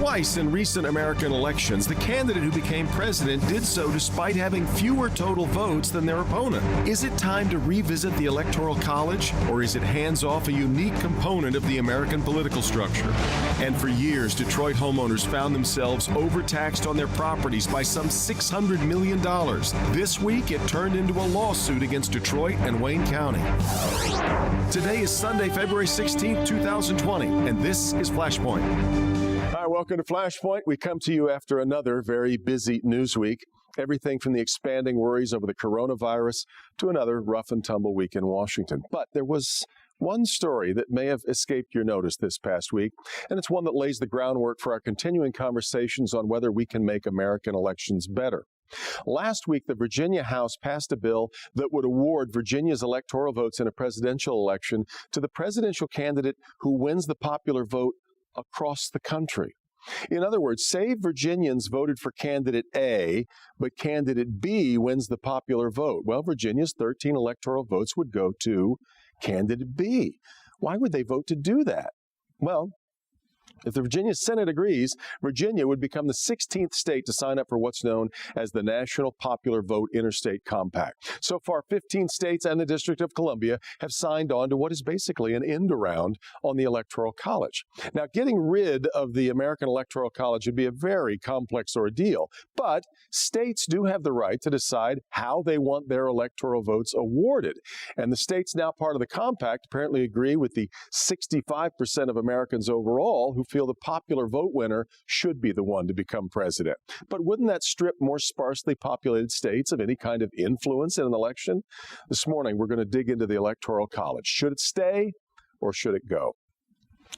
Twice in recent American elections, the candidate who became president did so despite having fewer total votes than their opponent. Is it time to revisit the Electoral College, or is it hands off a unique component of the American political structure? And for years, Detroit homeowners found themselves overtaxed on their properties by some $600 million. This week, it turned into a lawsuit against Detroit and Wayne County. Today is Sunday, February 16th, 2020, and this is Flashpoint. Hi, welcome to Flashpoint. We come to you after another very busy news week. Everything from the expanding worries over the coronavirus to another rough and tumble week in Washington. But there was one story that may have escaped your notice this past week, and it's one that lays the groundwork for our continuing conversations on whether we can make American elections better. Last week, the Virginia House passed a bill that would award Virginia's electoral votes in a presidential election to the presidential candidate who wins the popular vote across the country. In other words, say Virginians voted for candidate A, but candidate B wins the popular vote. Well, Virginia's 13 electoral votes would go to candidate B. Why would they vote to do that? Well, if the Virginia Senate agrees, Virginia would become the 16th state to sign up for what's known as the National Popular Vote Interstate Compact. So far, 15 states and the District of Columbia have signed on to what is basically an end around on the Electoral College. Now, getting rid of the American Electoral College would be a very complex ordeal, but states do have the right to decide how they want their electoral votes awarded. And the states now part of the compact apparently agree with the 65% of Americans overall who feel the popular vote winner should be the one to become president. But wouldn't that strip more sparsely populated states of any kind of influence in an election? This morning, we're going to dig into the Electoral College. Should it stay or should it go?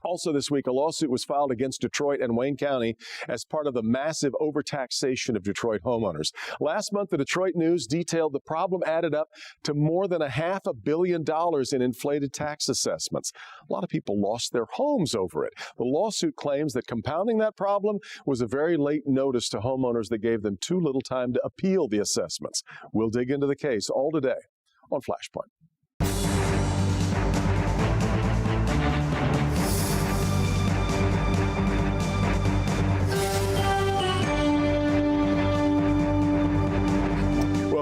Also this week, a lawsuit was filed against Detroit and Wayne County as part of the massive overtaxation of Detroit homeowners. Last month, the Detroit News detailed the problem added up to more than $500 million in inflated tax assessments. A lot of people lost their homes over it. The lawsuit claims that compounding that problem was a very late notice to homeowners that gave them too little time to appeal the assessments. We'll dig into the case all today on Flashpoint.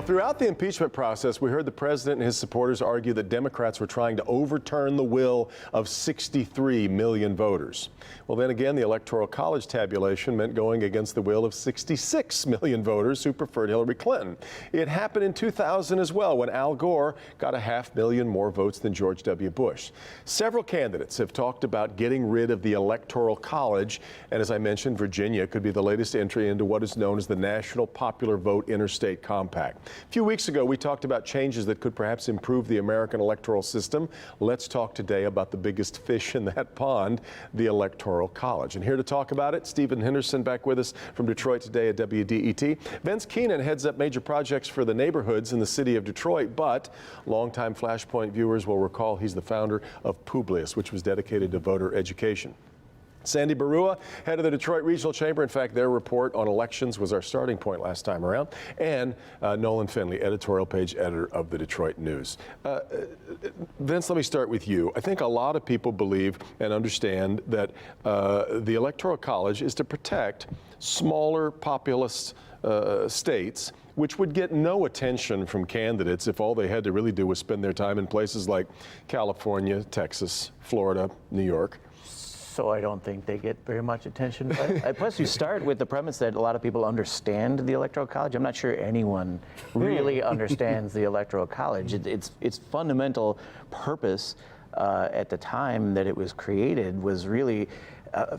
Throughout the impeachment process, we heard the president and his supporters argue that Democrats were trying to overturn the will of 63 million voters. Well, then again, the Electoral College tabulation meant going against the will of 66 million voters who preferred Hillary Clinton. It happened in 2000 as well, when Al Gore got 500,000 more votes than George W. Bush. Several candidates have talked about getting rid of the Electoral College, and as I mentioned, Virginia could be the latest entry into what is known as the National Popular Vote Interstate Compact. A few weeks ago, we talked about changes that could perhaps improve the American electoral system. Let's talk today about the biggest fish in that pond, the Electoral College. And here to talk about it, Stephen Henderson back with us from Detroit Today at WDET. Vince Keenan heads up major projects for the neighborhoods in the city of Detroit, but longtime Flashpoint viewers will recall he's the founder of Publius, which was dedicated to voter education. Sandy Barua, head of the Detroit Regional Chamber. In fact, their report on elections was our starting point last time around. And Nolan Finley, editorial page editor of the Detroit News. Vince, let me start with you. I think a lot of people believe and understand that the Electoral College is to protect smaller populous states, which would get no attention from candidates if all they had to really do was spend their time in places like California, Texas, Florida, New York. So I don't think they get very much attention. Plus, you start with the premise that a lot of people understand the Electoral College. I'm not sure anyone really understands the Electoral College. Its fundamental purpose at the time that it was created was really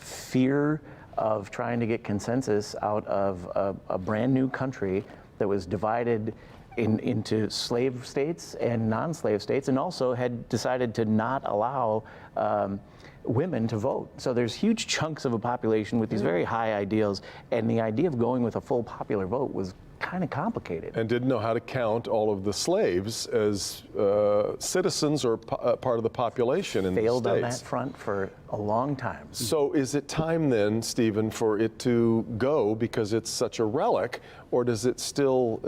fear of trying to get consensus out of a brand new country that was divided into slave states and non-slave states, and also had decided to not allow women to vote. So there's huge chunks of a population with these very high ideals, and the idea of going with a full popular vote was kind of complicated. And didn't know how to count all of the slaves as citizens or part of the population in the states. Failed on that front for a long time. So is it time then, Stephen, for it to go because it's such a relic, or does it still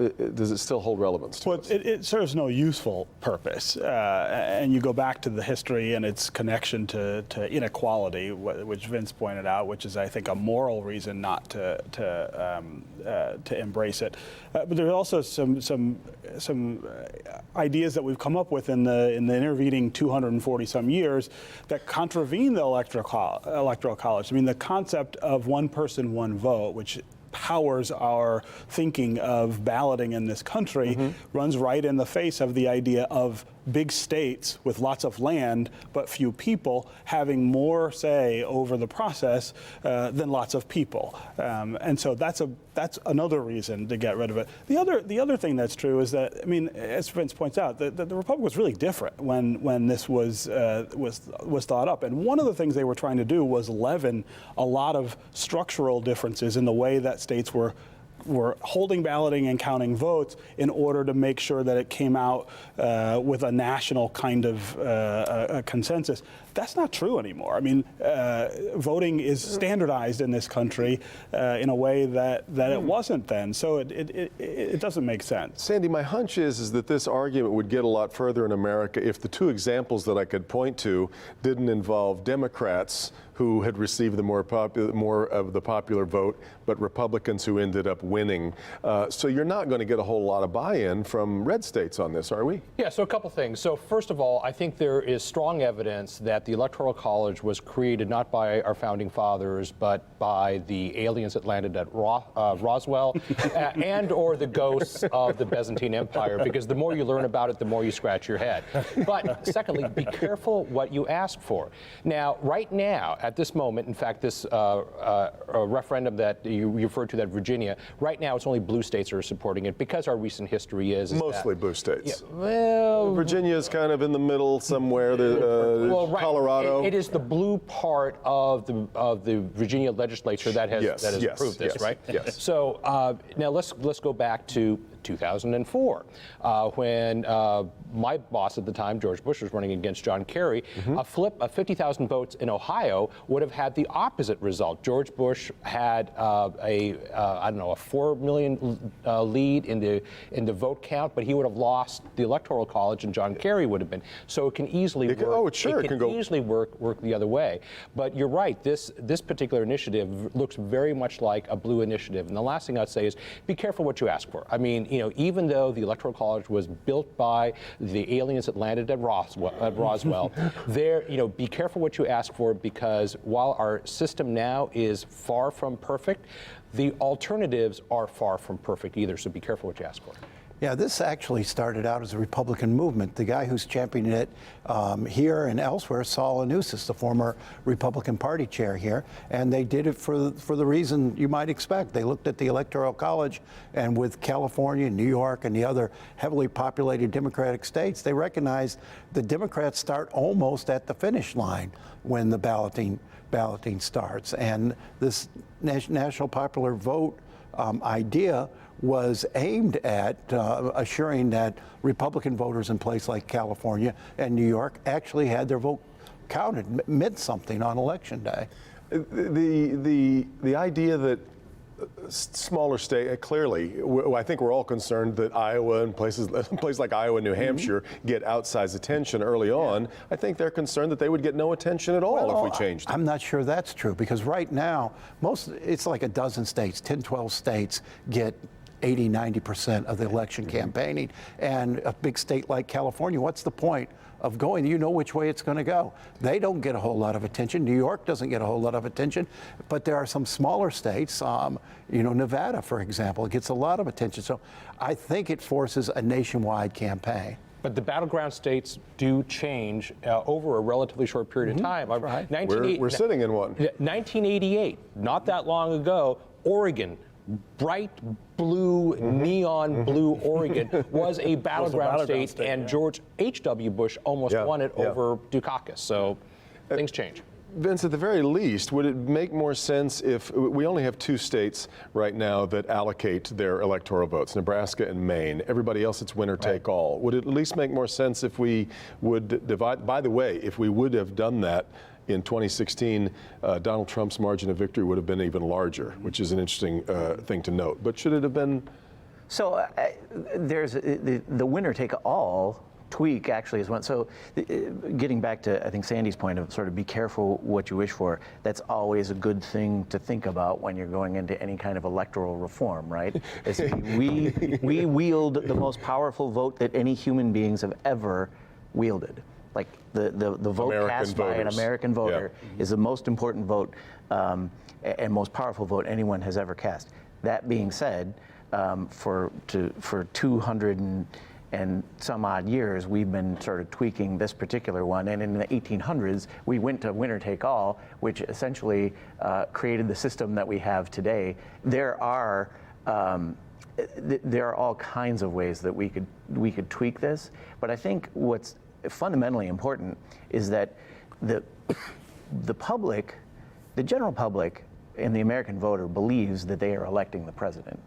hold relevance to us? It serves no useful purpose, and you go back to the history and its connection to inequality, which Vince pointed out, which is, I think, a moral reason not to embrace it. But there's also some ideas that we've come up with in the intervening 240 some years that contravene the electoral college. I mean, the concept of one person, one vote, which powers our thinking of balloting in this country, runs right in the face of the idea of big states with lots of land but few people having more say over the process than lots of people, and so that's another reason to get rid of it. The other thing that's true is that, I mean, as Vince points out, the Republic was really different when this was thought up, and one of the things they were trying to do was leaven a lot of structural differences in the way that states were holding balloting and counting votes in order to make sure that it came out with a national kind of a consensus. That's not true anymore. I mean, voting is standardized in this country in a way that it wasn't then. So it doesn't make sense. Sandy, my hunch is that this argument would get a lot further in America if the two examples that I could point to didn't involve Democrats who had received the more of the popular vote, but Republicans who ended up winning. So you're not going to get a whole lot of buy-in from red states on this, are we? Yeah, so a couple things. So first of all, I think there is strong evidence that the Electoral College was created not by our founding fathers, but by the aliens that landed at Roswell and or the ghosts of the Byzantine Empire, because the more you learn about it, the more you scratch your head. But secondly, be careful what you ask for. Now, right now, at this moment, in fact, this referendum that you referred to, that Virginia, right now it's only blue states that are supporting it because our recent history is mostly blue states. Yeah, well, Virginia is kind of in the middle somewhere. Right. Colorado. It is the blue part of the Virginia legislature that has approved this, right? Yes. So now let's go back to 2004, when my boss at the time, George Bush, was running against John Kerry. A flip of 50,000 votes in Ohio would have had the opposite result. George Bush had a 4 million lead in the vote count, but he would have lost the Electoral College, and John Kerry would have been. So it can easily work. It can easily work the other way. But you're right. This particular initiative looks very much like a blue initiative. And the last thing I'd say is be careful what you ask for. I mean, even though the Electoral College was built by the aliens that landed at Roswell, be careful what you ask for, because while our system now is far from perfect, the alternatives are far from perfect either. So be careful what you ask for. Yeah, this actually started out as a Republican movement. The guy who's championing it here and elsewhere, Saul Anousis, the former Republican Party chair here, and they did it for the reason you might expect. They looked at the Electoral College, and with California, New York, and the other heavily populated Democratic states, they recognized the Democrats start almost at the finish line when the balloting starts. And this national popular vote idea was aimed at assuring that Republican voters in places like California and New York actually had their vote counted, meant something on Election Day. The idea that smaller state, clearly, I think we're all concerned that Iowa and places like Iowa and New Hampshire get outsized attention early on. I think they're concerned that they would get no attention at all if we changed it. I'm not sure that's true, because right now, it's like a dozen states, 10, 12 states get 80, 90% of the election campaigning. And a big state like California, what's the point of going? You know which way it's going to go. They don't get a whole lot of attention. New York doesn't get a whole lot of attention. But there are some smaller states, Nevada, for example, it gets a lot of attention. So I think it forces a nationwide campaign. But the battleground states do change over a relatively short period of time. Right. We're sitting in one. 1988, not that long ago, Oregon, bright blue, neon blue Oregon was a battleground state, and George H.W. Bush almost won it over Dukakis. So things change. Vince, at the very least, would it make more sense if we only have 2 states right now that allocate their electoral votes, Nebraska and Maine? Everybody else, it's winner take all. Would it at least make more sense if we would divide? By the way, if we would have done that in 2016, Donald Trump's margin of victory would have been even larger, which is an interesting thing to note. But should it have been? So there's the winner take all tweak actually is one. So getting back to, I think, Sandy's point of sort of be careful what you wish for, that's always a good thing to think about when you're going into any kind of electoral reform, right? We wield the most powerful vote that any human beings have ever wielded. Like the vote American cast by an voters. American voter is the most important vote and most powerful vote anyone has ever cast. That being said, for 200 and some odd years, we've been sort of tweaking this particular one. And in the 1800s, we went to winner take all, which essentially created the system that we have today. There are all kinds of ways that we could tweak this, but I think what's fundamentally important is that the public, the general public, and the American voter believes that they are electing the president.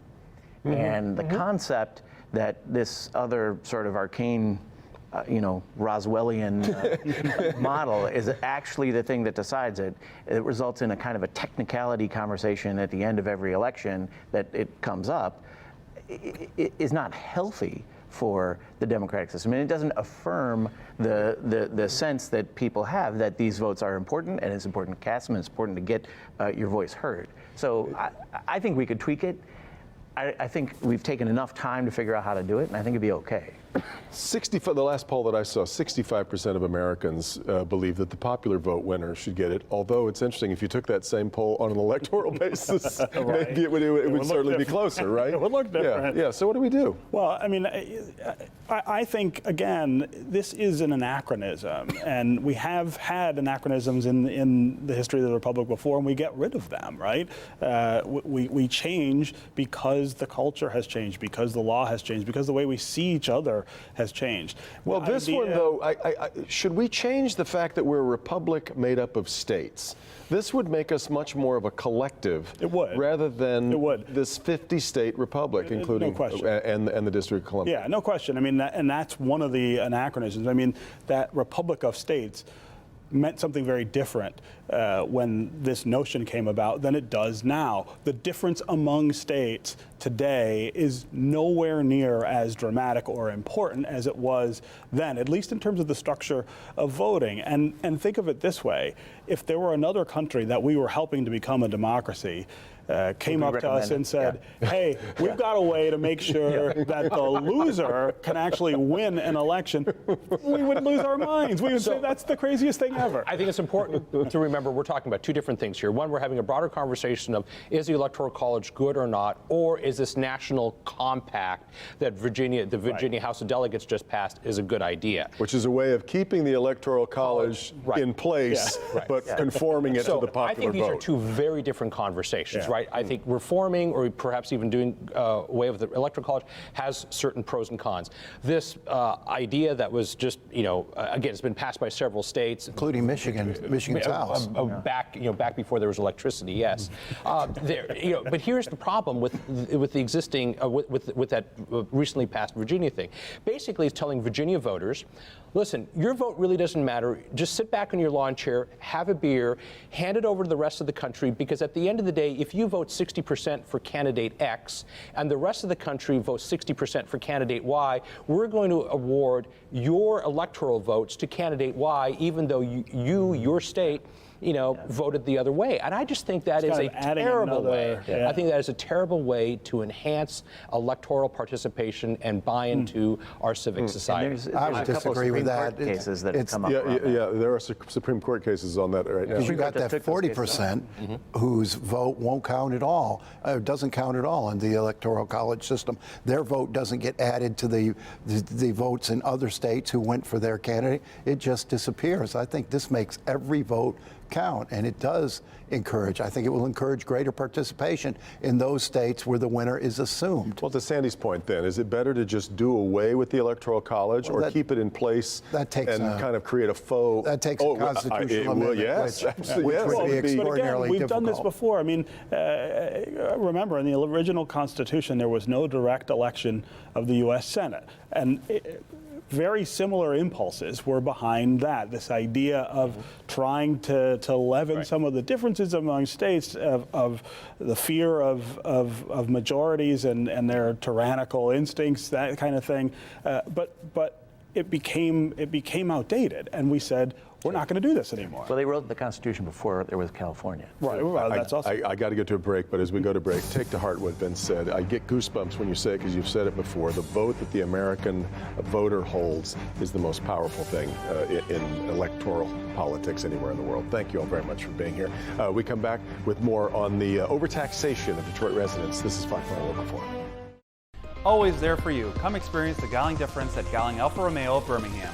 And the concept that this other sort of arcane, Roswellian model is actually the thing that decides it. It results in a kind of a technicality conversation at the end of every election that it comes up. It is not healthy for the democratic system, and it doesn't affirm the sense that people have that these votes are important, and it's important to cast them, and it's important to get your voice heard. So I think we could tweak it. I think we've taken enough time to figure out how to do it, and I think it'd be okay. The last poll that I saw, 65% of Americans believe that the popular vote winner should get it. Although it's interesting, if you took that same poll on an electoral basis, maybe it would certainly be closer, right? It would look different. Yeah. So what do we do? Well, I mean, I think, again, this is an anachronism, and we have had anachronisms in the history of the Republic before, and we get rid of them, right? We change because the culture has changed, because the law has changed, because the way we see each other has changed. Well, this one, though, should we change the fact that we're a republic made up of states? This would make us much more of a collective. It would. Rather than this 50-state republic, including no question. and the District of Columbia. Yeah, no question. I mean, and that's one of the anachronisms. I mean, that republic of states meant something very different when this notion came about than it does now. The difference among states today is nowhere near as dramatic or important as it was then, at least in terms of the structure of voting. And think of it this way: if there were another country that we were helping to become a democracy, came up to us and said, hey, we've got a way to make sure that the loser can actually win an election, we would lose our minds. We would say that's the craziest thing ever. I think it's important to remember we're talking about two different things here. One, we're having a broader conversation of is the Electoral College good or not, or is this national compact that the Virginia House of Delegates just passed is a good idea. Which is a way of keeping the Electoral College in place, but conforming it to the popular vote. I think these are two very different conversations, right? I think reforming or perhaps even doing away with the Electoral College has certain pros and cons. This idea that was just, again, it's been passed by several states, including Michigan's House. Back before there was electricity, yes. But here's the problem with the existing with that recently passed Virginia thing. Basically, it's telling Virginia voters, listen, your vote really doesn't matter. Just sit back in your lawn chair, have a beer, hand it over to the rest of the country, because at the end of the day, if you vote 60% for candidate X and the rest of the country votes 60% for candidate Y, we're going to award your electoral votes to candidate Y, even though your state voted the other way. And I just think that is a terrible way. I think that is a terrible way to enhance electoral participation and buy into our civic society. I would disagree with that. Cases that come up. Yeah, there are Supreme Court cases on that right now. You've got that 40% whose vote won't count at all, doesn't count at all in the Electoral College system. Their vote doesn't get added to the votes in other states who went for their candidate. It just disappears. I think this makes every vote count, and it does encourage. I think it will encourage greater participation in those states where the winner is assumed. Well, to Sandy's point then, is it better to just do away with the Electoral College or keep it in place and kind of create a faux? That takes a constitutional amendment, yes, which would be extraordinarily we've difficult. done this before. I mean, remember, in the original Constitution, there was no direct election of the U.S. Senate. And very similar impulses were behind that, this idea of trying to leaven some of the differences among states, of the fear of majorities and their tyrannical instincts, that kind of thing. But it became outdated, and we said, we're not going to do this anymore. Well, they wrote the Constitution before there was California. Right, well, that's also. I got to get to a break, but as we go to break, take to heart what Vince said. I get goosebumps when you say it because you've said it before. The vote that the American voter holds is the most powerful thing in electoral politics anywhere in the world. Thank you all very much for being here. We come back with more on the overtaxation of Detroit residents. This is Flashpoint Local 4. Always there for you. Come experience the Gowling difference at Gowling Alfa Romeo of Birmingham.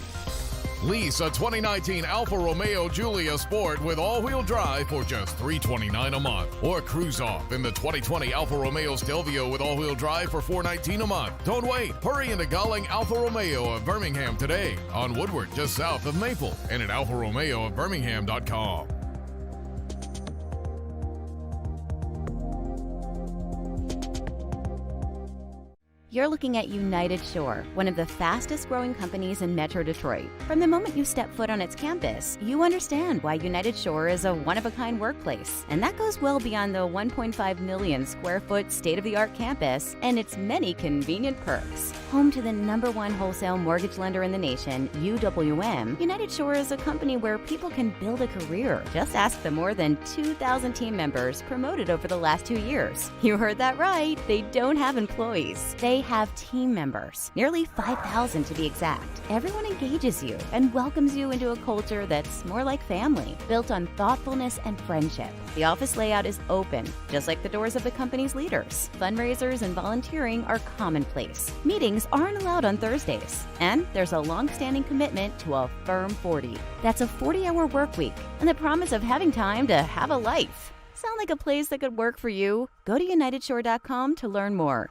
Lease a 2019 Alfa Romeo Giulia Sport with all-wheel drive for just $329 a month. Or cruise off in the 2020 Alfa Romeo Stelvio with all-wheel drive for $419 a month. Don't wait. Hurry into Gowling Alfa Romeo of Birmingham today on Woodward, just south of Maple, and at alfaromeoofbirmingham.com. You're looking at United Shore, one of the fastest growing companies in Metro Detroit. From the moment you step foot on its campus, you understand why United Shore is a one-of-a-kind workplace. And that goes well beyond the 1.5 million square foot state-of-the-art campus and its many convenient perks. Home to the #1 wholesale mortgage lender in the nation, UWM, United Shore is a company where people can build a career. Just ask the more than 2,000 team members promoted over the last 2 years. You heard that right. They don't have employees. They have team members, nearly 5,000 to be exact. Everyone engages you and welcomes you into a culture that's more like family, built on thoughtfulness and friendship. The office layout is open, just like the doors of the company's leaders. Fundraisers and volunteering are commonplace. Meetings aren't allowed on Thursdays, and there's a long-standing commitment to a firm 40. That's a 40-hour work week and the promise of having time to have a life. Sound like a place that could work for you? Go to unitedshore.com to learn more.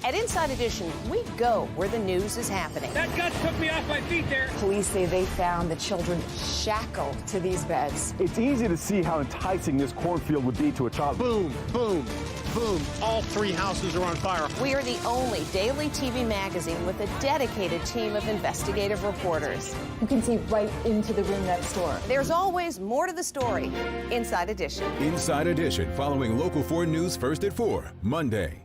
At Inside Edition, we go where the news is happening. That gun took me off my feet there. Police say they found the children shackled to these beds. It's easy to see how enticing this cornfield would be to a child. Boom, boom, boom. All 3 houses are on fire. We are the only daily TV magazine with a dedicated team of investigative reporters. You can see right into the room next door. There's always more to the story. Inside Edition. Inside Edition, following Local 4 News first at 4, Monday.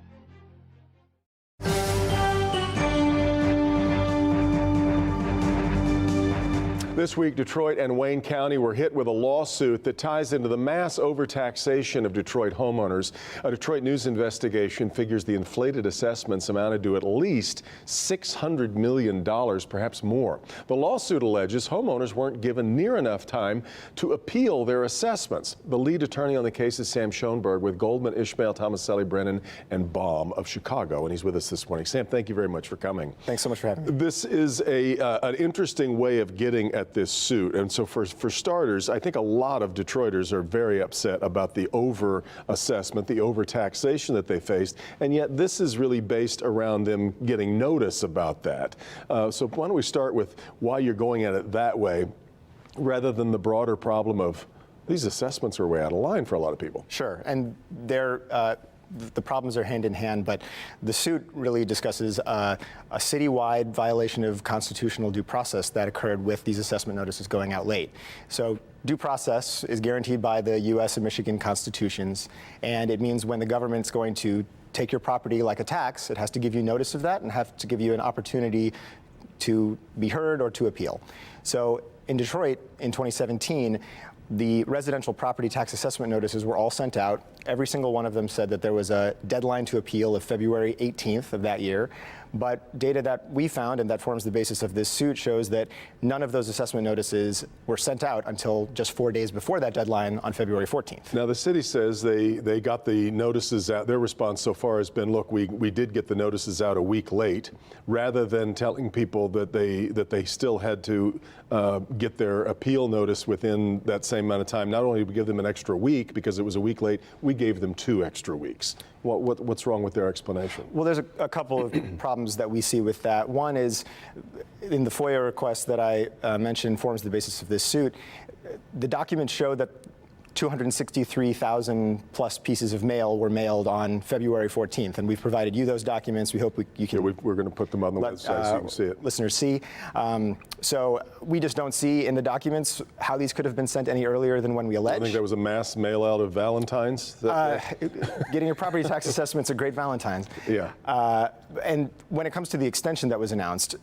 This week, Detroit and Wayne County were hit with a lawsuit that ties into the mass overtaxation of Detroit homeowners. A Detroit News investigation figures the inflated assessments amounted to at least $600 million, perhaps more. The lawsuit alleges homeowners weren't given near enough time to appeal their assessments. The lead attorney on the case is Sam Schoenberg with Goldman, Ishmael, Tomaselli, Brennan, and Baum of Chicago, and he's with us this morning. Sam, thank you very much for coming. Thanks so much for having me. This is an interesting way of getting at this suit. And so for starters, I think a lot of Detroiters are very upset about the over-assessment, the over-taxation that they faced. And yet this is really based around them getting notice about that. So why don't we start with why you're going at it that way rather than the broader problem of these assessments are way out of line for a lot of people. Sure. And the problems are hand in hand, but the suit really discusses a citywide violation of constitutional due process that occurred with these assessment notices going out late. So due process is guaranteed by the U.S. and Michigan constitutions, and it means when the government's going to take your property like a tax, it has to give you notice of that and have to give you an opportunity to be heard or to appeal. So in Detroit in 2017, the residential property tax assessment notices were all sent out every single one of them said that there was a deadline to appeal of February 18th of that year. But data that we found and that forms the basis of this suit shows that none of those assessment notices were sent out until just 4 days before that deadline on February 14th. Now, the city says they got the notices out. Their response so far has been, look, we did get the notices out a week late, rather than telling people that they still had to get their appeal notice within that same amount of time. Not only did we give them an extra week because it was a week late, we gave them 2 extra weeks. What's wrong with their explanation? Well, there's a couple of problems that we see with that. One is, in the FOIA request that I mentioned forms the basis of this suit, the documents show that 263,000 plus pieces of mail were mailed on February 14th, and we've provided you those documents. We hope you can. Yeah, we're going to put them on the website so you can see it. Listeners see. So we just don't see in the documents how these could have been sent any earlier than when we allege. I think there was a mass mail out of Valentine's. Getting your property tax assessment's a great Valentine's. Yeah. And when it comes to the extension that was announced,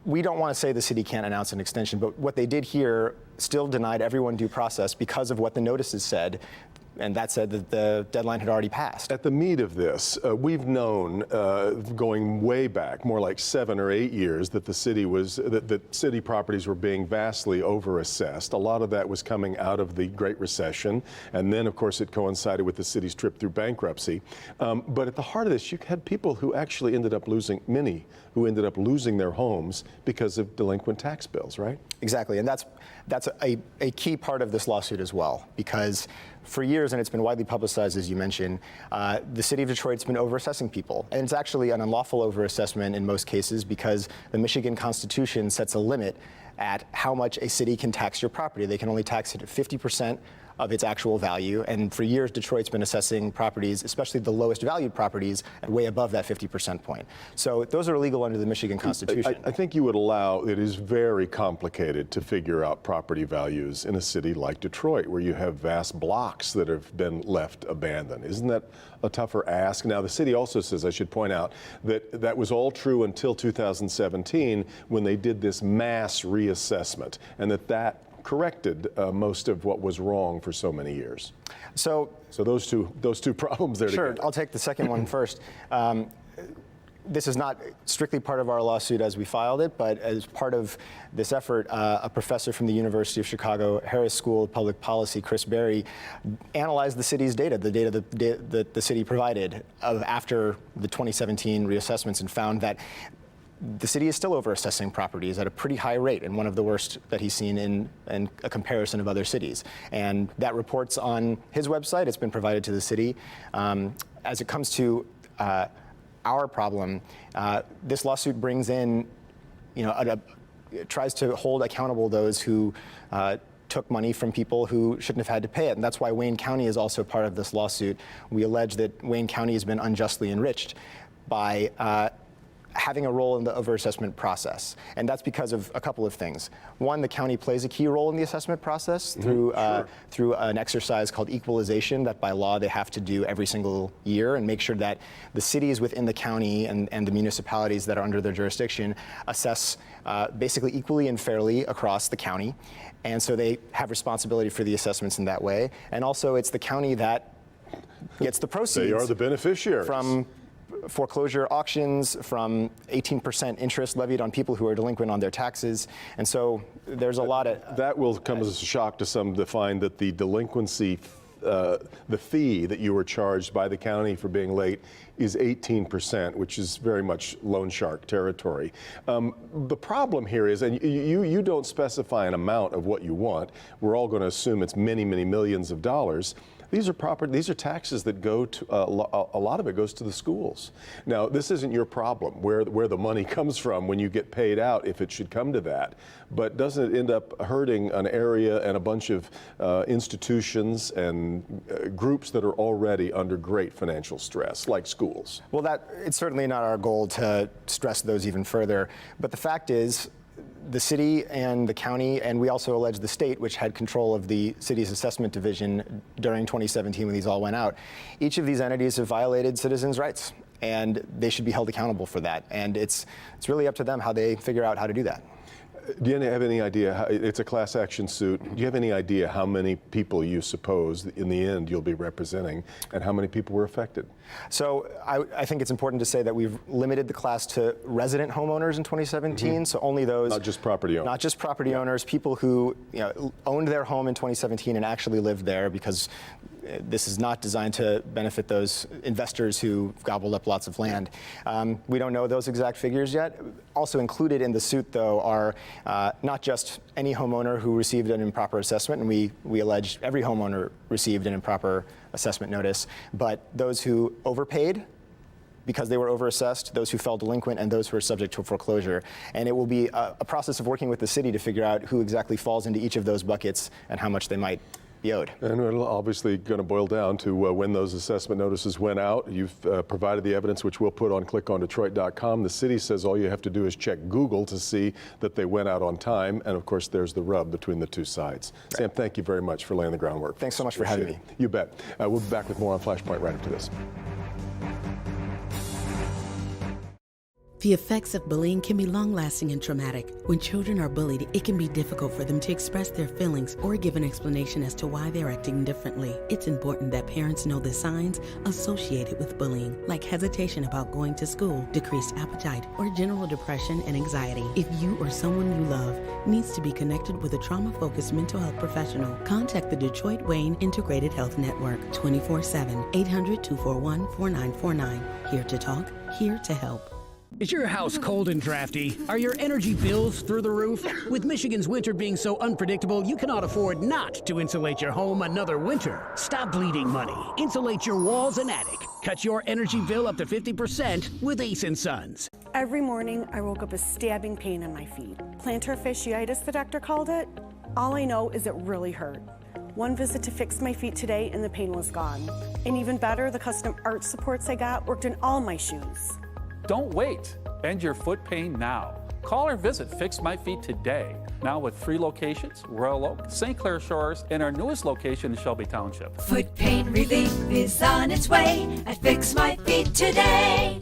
we don't want to say the city can't announce an extension, but what they did here still denied everyone due process because of what the notices said, and that said that the deadline had already passed. At the meat of this, we've known going way back, more like 7 or 8 years, that the city that city properties were being vastly overassessed. A lot of that was coming out of the Great Recession, and then, of course, it coincided with the city's trip through bankruptcy. But at the heart of this, you had people who actually ended up losing their homes because of delinquent tax bills, right? Exactly, and that's a key part of this lawsuit as well, because for years, and it's been widely publicized, as you mentioned, the city of Detroit's been overassessing people. And it's actually an unlawful overassessment in most cases because the Michigan Constitution sets a limit at how much a city can tax your property. They can only tax it at 50% of its actual value. And for years, Detroit's been assessing properties, especially the lowest valued properties, at way above that 50% point. So those are illegal under the Michigan Constitution. I think you would allow, it is very complicated to figure out property values in a city like Detroit, where you have vast blocks that have been left abandoned. Isn't that a tougher ask? Now, the city also says, I should point out, that that was all true until 2017, when they did this mass reassessment, and that corrected most of what was wrong for so many years. So those two problems there. Sure, together. I'll take the second one first. This is not strictly part of our lawsuit as we filed it, but as part of this effort, a professor from the University of Chicago Harris School of Public Policy, Chris Berry, analyzed the city's data, the data that the city provided after the 2017 reassessments, and found that the city is still overassessing properties at a pretty high rate, and one of the worst that he's seen in a comparison of other cities. And that report's on his website. It's been provided to the city. As it comes to our problem, this lawsuit brings in, tries to hold accountable those who took money from people who shouldn't have had to pay it. And that's why Wayne County is also part of this lawsuit. We allege that Wayne County has been unjustly enriched by having a role in the overassessment process. And that's because of a couple of things. One, the county plays a key role in the assessment process through an exercise called equalization that by law they have to do every single year, and make sure that the cities within the county and the municipalities that are under their jurisdiction assess basically equally and fairly across the county. And so they have responsibility for the assessments in that way. And also it's the county that gets the proceeds. They are the beneficiaries. From foreclosure auctions, from 18% interest levied on people who are delinquent on their taxes. And so there's a lot of... That will come as a shock to some to find that the delinquency, the fee that you were charged by the county for being late is 18%, which is very much loan shark territory. The problem here is, and you don't specify an amount of what you want. We're all going to assume it's many, many millions of dollars. These are taxes that go to, a lot of it goes to the schools. Now, this isn't your problem, where the money comes from when you get paid out, if it should come to that. But doesn't it end up hurting an area and a bunch of institutions and groups that are already under great financial stress, like schools? Well, it's certainly not our goal to stress those even further. But the fact is, the city and the county, and we also allege the state, which had control of the city's assessment division during 2017 when these all went out, each of these entities have violated citizens' rights, and they should be held accountable for that. And it's really up to them how they figure out how to do that. Do you have any idea, it's a class action suit, do you have any idea how many people you suppose in the end you'll be representing and how many people were affected? So I think it's important to say that we've limited the class to resident homeowners in 2017, so only those. Not just property owners. Not just property owners, people who owned their home in 2017 and actually lived there, because this is not designed to benefit those investors who gobbled up lots of land. We don't know those exact figures yet. Also included in the suit, though, are not just any homeowner who received an improper assessment, and we allege every homeowner received an improper assessment notice, but those who overpaid because they were overassessed, those who fell delinquent, and those who are subject to foreclosure. And it will be a process of working with the city to figure out who exactly falls into each of those buckets and how much they might be owed. And it'll obviously going to boil down to when those assessment notices went out. You've provided the evidence, which we'll put on clickondetroit.com. The city says all you have to do is check Google to see that they went out on time. And of course, there's the rub between the two sides. Right. Sam, thank you very much for laying the groundwork. Thanks so much for having me. You bet. We'll be back with more on Flashpoint right after this. The effects of bullying can be long-lasting and traumatic. When children are bullied, it can be difficult for them to express their feelings or give an explanation as to why they're acting differently. It's important that parents know the signs associated with bullying, like hesitation about going to school, decreased appetite, or general depression and anxiety. If you or someone you love needs to be connected with a trauma-focused mental health professional, contact the Detroit Wayne Integrated Health Network 24/7, 800-241-4949. Here to talk, here to help. Is your house cold and drafty? Are your energy bills through the roof? With Michigan's winter being so unpredictable, you cannot afford not to insulate your home another winter. Stop bleeding money. Insulate your walls and attic. Cut your energy bill up to 50% with Ace & Sons. Every morning, I woke up with stabbing pain in my feet. Plantar fasciitis, the doctor called it. All I know is it really hurt. One visit to Fix My Feet today and the pain was gone. And even better, the custom arch supports I got worked in all my shoes. Don't wait. End your foot pain now. Call or visit Fix My Feet today. Now with 3 locations, Royal Oak, St. Clair Shores, and our newest location in Shelby Township. Foot pain relief is on its way at Fix My Feet today.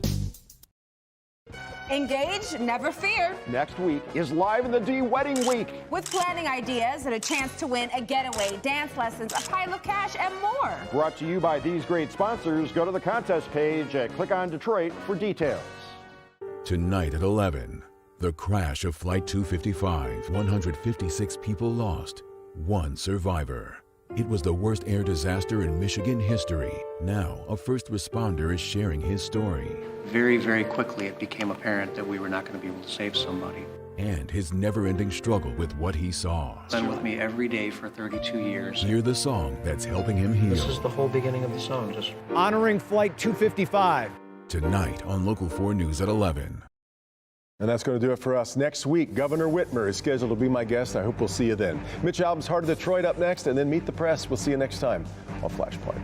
Engage, never fear. Next week is Live in the D Wedding Week. With planning ideas and a chance to win a getaway, dance lessons, a pile of cash, and more. Brought to you by these great sponsors. Go to the contest page at Click on Detroit for details. Tonight at 11, the crash of Flight 255. 156 people lost, 1 survivor. It was the worst air disaster in Michigan history. Now, a first responder is sharing his story. Very, very quickly, it became apparent that we were not going to be able to save somebody. And his never-ending struggle with what he saw. Been with me every day for 32 years. Hear the song that's helping him heal. This is the whole beginning of the song, just honoring Flight 255. Tonight on Local 4 News at 11. And that's going to do it for us. Next week, Governor Whitmer is scheduled to be my guest. I hope we'll see you then. Mitch Albom's Heart of Detroit up next, and then Meet the Press. We'll see you next time on Flashpoint.